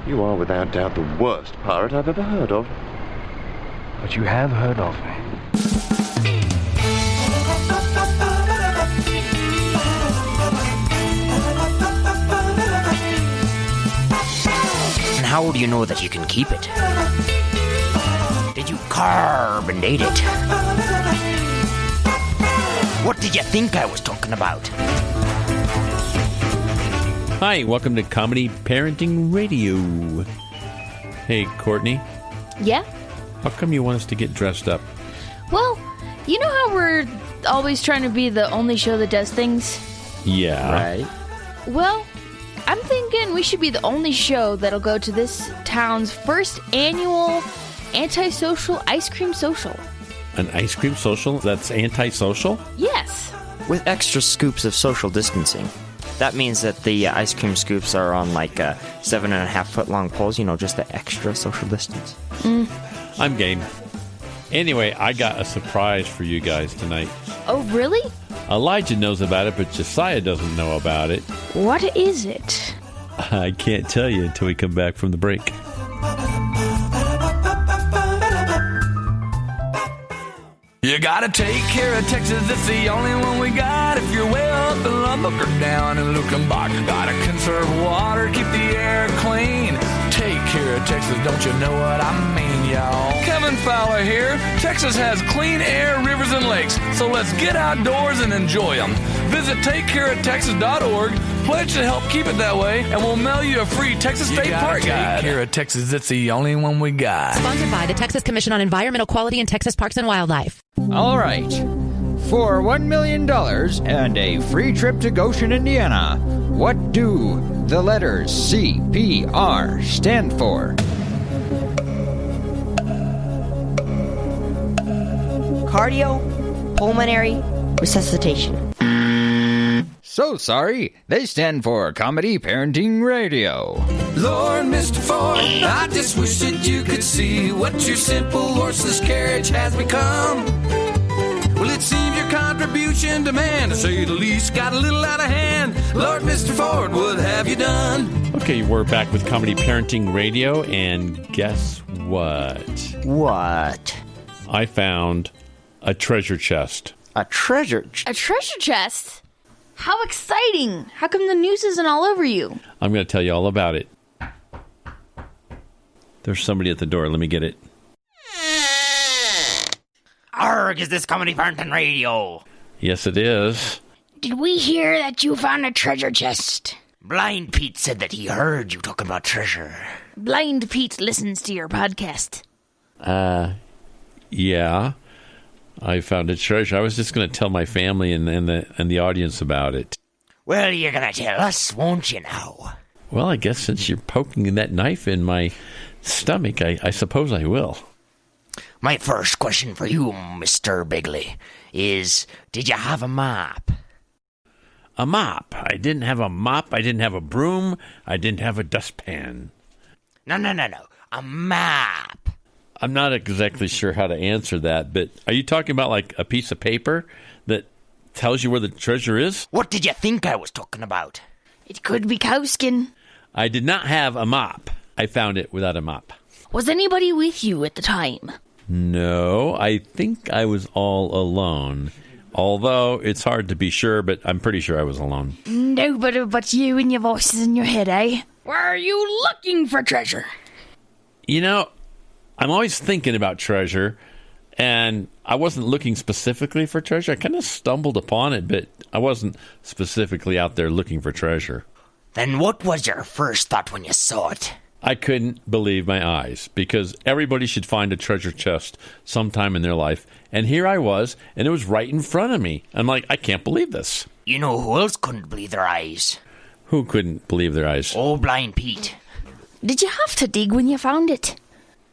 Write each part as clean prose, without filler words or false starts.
You are without doubt the worst pirate I've ever heard of. But you have heard of me. And how do you know that you can keep it? Did you carbonate it? What did you think I was talking about? Hi, welcome to Comedy Parenting Radio. Hey, Courtney. Yeah? How come you want us to get dressed up? Well, you know how we're always trying to be the only show that does things? Yeah. Right. Well, I'm thinking we should be the only show that'll go to this town's first annual antisocial ice cream social. An ice cream social that's antisocial? Yes. With extra scoops of social distancing. That means that the ice cream scoops are on like 7.5 foot long poles, just the extra social distance. I'm game. Anyway, I got a surprise for you guys tonight. Oh, really? Elijah knows about it, but Josiah doesn't know about it. What is it? I can't tell you until we come back from the break. You gotta take care of Texas, it's the only one we got. If you're way up in Lubbock or down in Lukenbach, gotta conserve water, keep the air clean. Take care of Texas, don't you know what I mean, y'all? Kevin Fowler here. Texas has clean air, rivers, and lakes, so let's get outdoors and enjoy them. Visit takecareoftexas.org, pledge to help keep it that way, and we'll mail you a free Texas State Park guide. Take care of Texas, it's the only one we got. Sponsored by the Texas Commission on Environmental Quality in Texas Parks and Wildlife. All right. For $1 million and a free trip to Goshen, Indiana, what do the letters CPR stand for? Cardiopulmonary resuscitation. So sorry. They stand for Comedy Parenting Radio. Lord, Mr. Ford, I just wish that you could see what your simple horseless carriage has become. Well, it seems your contribution to man, to say the least, got a little out of hand. Lord, Mr. Ford, what have you done? Okay, we're back with Comedy Parenting Radio, and guess what? What? I found a treasure chest. A treasure A treasure chest? How exciting! How come the news isn't all over you? I'm going to tell you all about it. There's somebody at the door. Let me get it. Arrrr, is this Comedy Parenting Radio? Yes, it is. Did we hear that you found a treasure chest? Blind Pete said that he heard you talking about treasure. Blind Pete listens to your podcast. Yeah. I found a treasure. I was just going to tell my family and the audience about it. Well, you're going to tell us, won't you now? Well, I guess since you're poking that knife in my stomach, I suppose I will. My first question for you, Mr. Bigley, is, did you have a mop? A mop. I didn't have a mop. I didn't have a broom. I didn't have a dustpan. No. A map. I'm not exactly sure how to answer that, but are you talking about like a piece of paper that tells you where the treasure is? What did you think I was talking about? It could be cowskin. I did not have a mop. I found it without a mop. Was anybody with you at the time? No, I think I was all alone. Although it's hard to be sure, but I'm pretty sure I was alone. Nobody but you and your voices in your head, eh? Where are you looking for treasure? You know, I'm always thinking about treasure, and I wasn't looking specifically for treasure. I kind of stumbled upon it, but I wasn't specifically out there looking for treasure. Then what was your first thought when you saw it? I couldn't believe my eyes, because everybody should find a treasure chest sometime in their life. And here I was, and it was right in front of me. I'm like, I can't believe this. You know who else couldn't believe their eyes? Who couldn't believe their eyes? Oh, Blind Pete. Did you have to dig when you found it?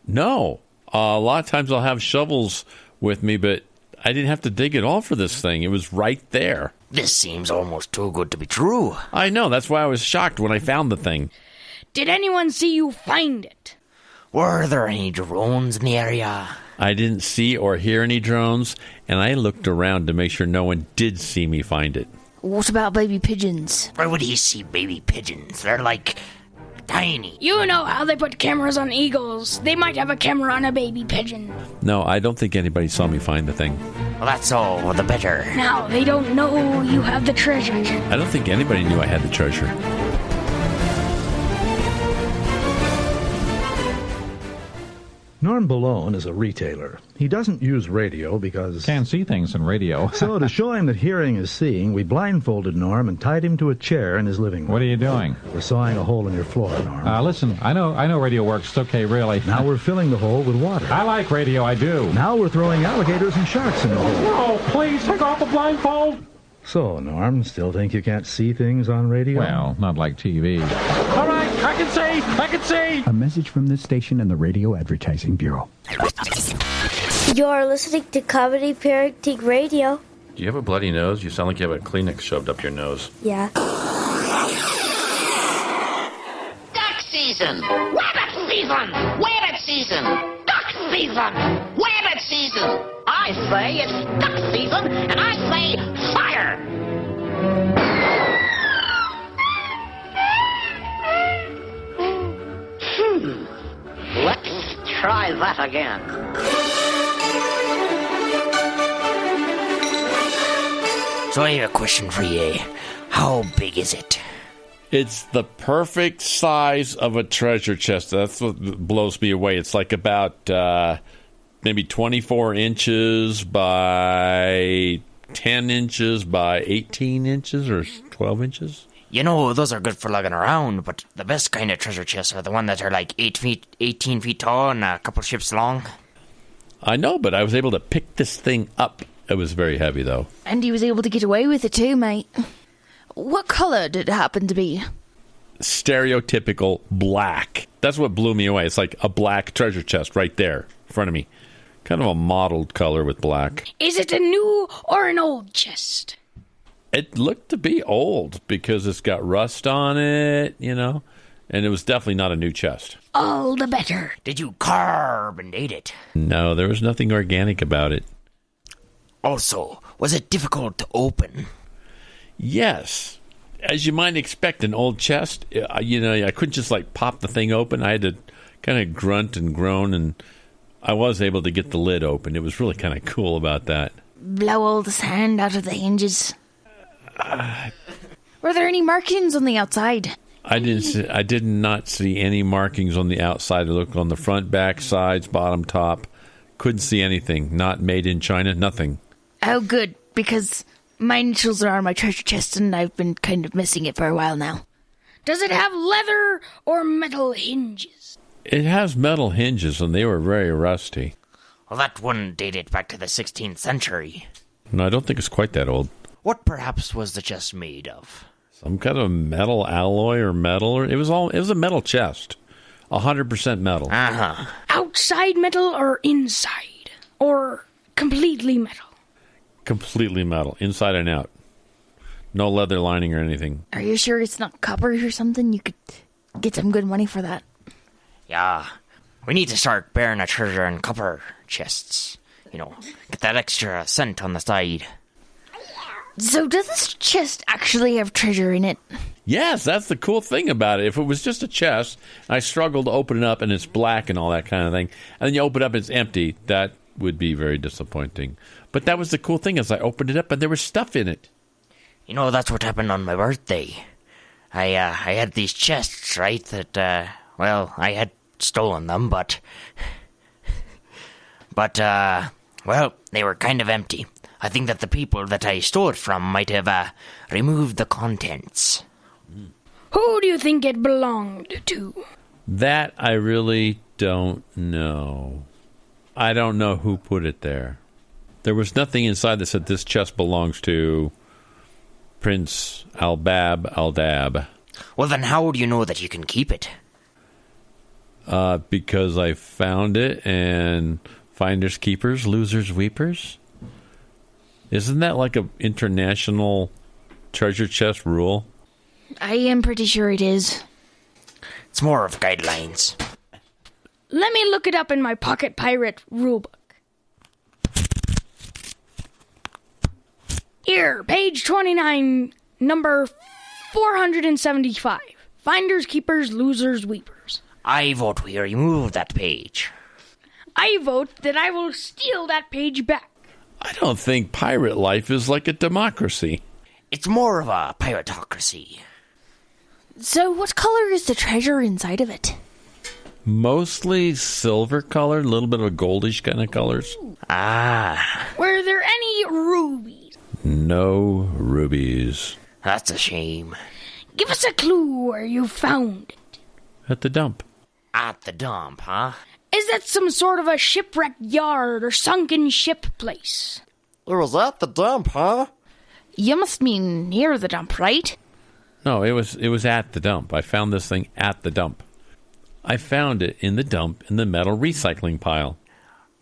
No. A lot of times I'll have shovels with me, but I didn't have to dig at all for this thing. It was right there. This seems almost too good to be true. I know. That's why I was shocked when I found the thing. Did anyone see you find it? Were there any drones in the area? I didn't see or hear any drones, and I looked around to make sure no one did see me find it. What about baby pigeons? Where would he see baby pigeons? They're tiny. You know how they put cameras on eagles. They might have a camera on a baby pigeon. No, I don't think anybody saw me find the thing. Well, that's all the better. Now they don't know you have the treasure. I don't think anybody knew I had the treasure. Norm Balone is a retailer. He doesn't use radio because... Can't see things in radio. So to show him that hearing is seeing, we blindfolded Norm and tied him to a chair in his living room. What are you doing? We're sawing a hole in your floor, Norm. Listen, I know radio works. It's okay, really. Now we're filling the hole with water. I like radio, I do. Now we're throwing alligators and sharks in the hole. No, please, take off the blindfold. So, Norm, still think you can't see things on radio? Well, not like TV. All right, I can see! A message from this station and the Radio Advertising Bureau. You're listening to Comedy Parenting Radio. Do you have a bloody nose? You sound like you have a Kleenex shoved up your nose. Yeah. Duck season! Rabbit season! Rabbit season! Duck season! Rabbit season! I say it's duck season, and I say fire! Let's try that again. So I have a question for you. How big is it? It's the perfect size of a treasure chest. That's what blows me away. It's like about maybe 24 inches by 10 inches by 18 inches or 12 inches. You know, those are good for lugging around, but the best kind of treasure chests are the ones that are like 18 feet tall and a couple ships long. I know, but I was able to pick this thing up. It was very heavy, though. And he was able to get away with it too, mate. What color did it happen to be? Stereotypical black. That's what blew me away. It's like a black treasure chest right there in front of me. Kind of a mottled color with black. Is it a new or an old chest? It looked to be old because it's got rust on it, you know, and it was definitely not a new chest. All the better. Did you carbonate it? No, there was nothing organic about it. Also, was it difficult to open? Yes. As you might expect, an old chest, you know, I couldn't just like pop the thing open. I had to kind of grunt and groan, and I was able to get the lid open. It was really kind of cool about that. Blow all the sand out of the hinges. Were there any markings on the outside? I did not see any markings on the outside. I looked on the front, back, sides, bottom, top. Couldn't see anything. Not made in China. Nothing. Oh, good, because my initials are on my treasure chest, and I've been kind of missing it for a while now. Does it have leather or metal hinges? It has metal hinges, and they were very rusty. Well, that wouldn't date it back to the 16th century. No, I don't think it's quite that old. What perhaps was the chest made of? Some kind of metal alloy or metal. It was a metal chest. 100% metal. Uh-huh. Outside metal or inside? Or completely metal? Completely metal, inside and out. No leather lining or anything. Are you sure it's not copper or something? You could get some good money for that. Yeah. We need to start burying our treasure in copper chests. You know, get that extra cent on the side. So does this chest actually have treasure in it? Yes, that's the cool thing about it. If it was just a chest, and I struggled to open it up and it's black and all that kind of thing, and then you open it up and it's empty, that would be very disappointing. But that was the cool thing, as I opened it up and there was stuff in it. You know, that's what happened on my birthday. I had these chests, right, that, well, I had stolen them, but, well, they were kind of empty. I think that the people that I stole it from might have removed the contents. Who do you think it belonged to? That I really don't know. I don't know who put it there. There was nothing inside that said this chest belongs to Prince Aldab. Well, then how do you know that you can keep it? Because I found it, and finders keepers, losers weepers. Isn't that like an international treasure chest rule? I am pretty sure it is. It's more of guidelines. Let me look it up in my Pocket Pirate rulebook. Here, page 29, number 475. Finders, keepers, losers, weepers. I vote we remove that page. I vote that I will steal that page back. I don't think pirate life is like a democracy. It's more of a piratocracy. So what color is the treasure inside of it? Mostly silver colored, a little bit of a goldish kind of colors. Ah. Were there any rubies? No rubies. That's a shame. Give us a clue where you found it. At the dump. At the dump, huh? Is that some sort of a shipwrecked yard or sunken ship place? It was at the dump, huh? You must mean near the dump, right? No, it was at the dump. I found this thing at the dump. I found it in the dump in the metal recycling pile.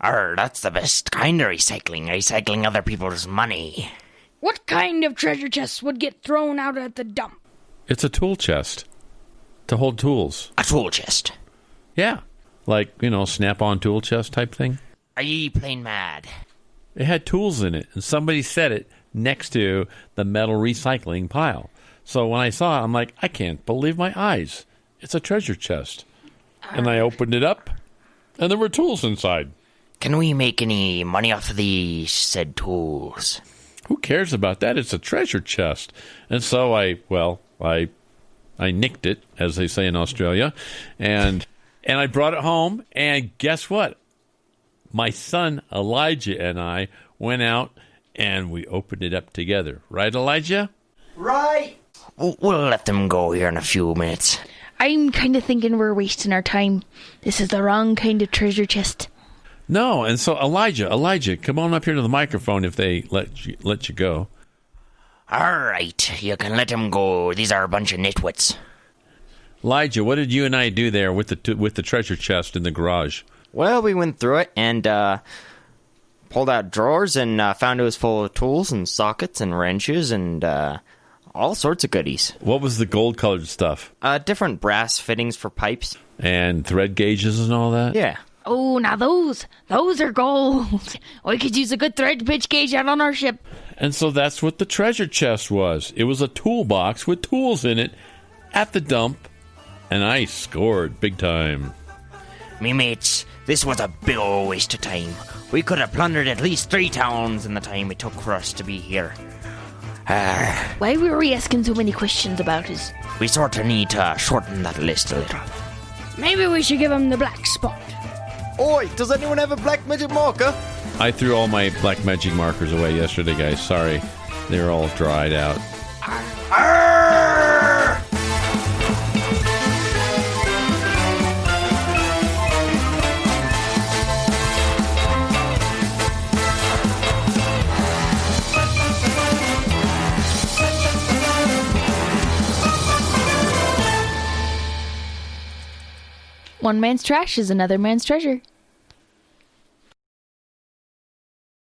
Arrrr, that's the best kind of recycling other people's money. What kind of treasure chests would get thrown out at the dump? It's a tool chest to hold tools. A tool chest? Yeah, like, snap-on tool chest type thing. Are ye plain mad? It had tools in it, and somebody set it next to the metal recycling pile. So when I saw it, I'm like, I can't believe my eyes. It's a treasure chest. And I opened it up, and there were tools inside. Can we make any money off of these said tools? Who cares about that? It's a treasure chest. And so I nicked it, as they say in Australia, and I brought it home, and guess what? My son, Elijah, and I went out, and we opened it up together. Right, Elijah? Right. We'll let them go here in a few minutes. I'm kind of thinking we're wasting our time. This is the wrong kind of treasure chest. No, and so Elijah, come on up here to the microphone if they let you go. All right, you can let them go. These are a bunch of nitwits. Elijah, what did you and I do there with the treasure chest in the garage? Well, we went through it and pulled out drawers and found it was full of tools and sockets and wrenches and all sorts of goodies. What was the gold-colored stuff? Different brass fittings for pipes. And thread gauges and all that? Yeah. Oh, now those are gold. We could use a good thread pitch gauge out on our ship. And so that's what the treasure chest was. It was a toolbox with tools in it at the dump, and I scored big time. Me mates, this was a big ol' waste of time. We could have plundered at least 3 towns in the time it took for us to be here. Why were we asking so many questions about us? We sort of need to shorten that list a little. Maybe we should give him the black spot. Oi, does anyone have a black magic marker? I threw all my black magic markers away yesterday, guys. Sorry. They're all dried out. Arrrr! One man's trash is another man's treasure.